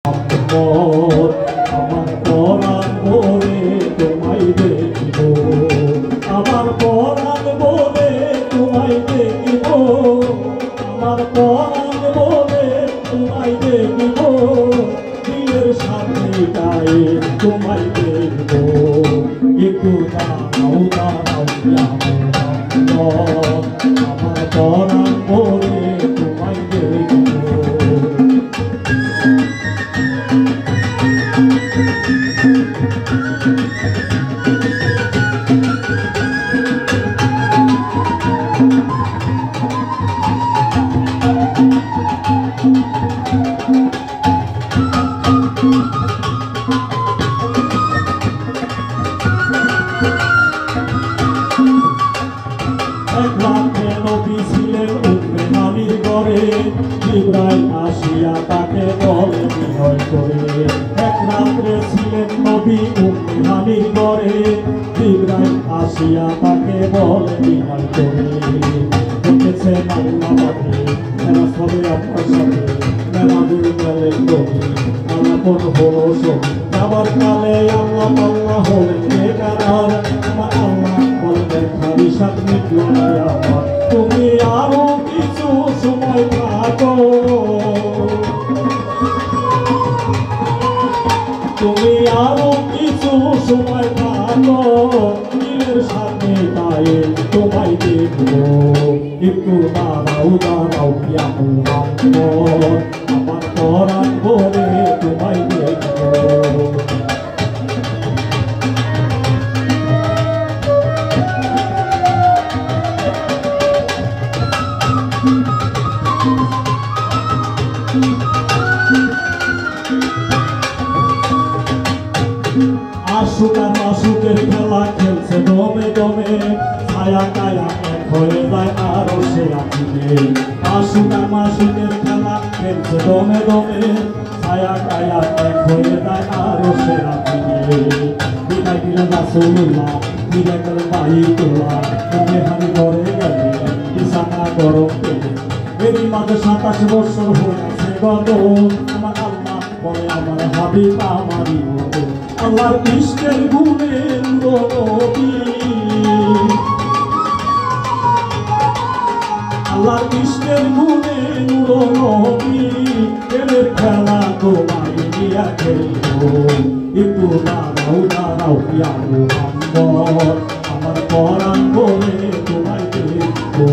মোর আমার পরাণ বলে তোমায় দেখিব, আমার পরাণ বলে তোমায় দেখিব, আমার পরাণ বলে তোমায় দেখিব, দিলের সাথে গায়ে তোমায় দেখব। একটু দাঁড়াও দাঁড়াও আমার পরাণ বলে তোমায় দেখিব। নবী ছিলেন উম্মে হানির ঘরে, জিবরাইল আসিয়া তাকে বলে বিনয় করে। এক রাত্রে ছিলেন নবী উম্মে হানির ঘরে, জিবরাইল আসিয়া তাকে বলে বিনয় করে। দেখেছেন আল্লাহ পাকে মেলা সবে আপনার সাথে, মেলা দূর গেলেন নবী আলাপন হলো সবই। যাবার কালে আল্লাহ আল্লাহ হলেন বেকার, আমার আল্লাহ বললেন হারিসাত মিটল না আমার, তুমি আরো কিছু সময় থাকো, তুমি আরো কিছু সময় থাকো, দিলের সাথে গায়ে তোমায় দেখবো। একটু দাঁড়াও দাঁড়াও ইয়া মুহাম্মদ, আমার পরাণ বলে তোমায় দেখবো। আশুক আর মাশুকের খেলা খেলছে দমে দমে, ছায়া কায়া এক হয়ে যায় আরো সে আঁকিবে। আশুক আর মাশুকের খেলা খেলছে দমে দমে, ছায়া কায়া এক হয়ে যায় আরো সে আঁকিবে। বিদায় দিলেন রাসূলুল্লাহ, বিদায় গেলেন বাইতুল্লাহ, উম্মে হানি ঘরে গেলেন বিছানা গরম পেলে। এরই মাঝে 27 বছর হয়েছে গত, আমার আল্লাহ বলে আমার হাবিব আমারই মতো, আল্লাহর ইশকের গুণে নবী, আল্লাহর ইশকের গুণে নবী, প্রেমের খেলা তোমায় নিয়া খেলবো। একটু দাঁড়াও দাঁড়াও ইয়া মুহাম্মদ, আমার পরাণ বলে তোমায় দেখবো।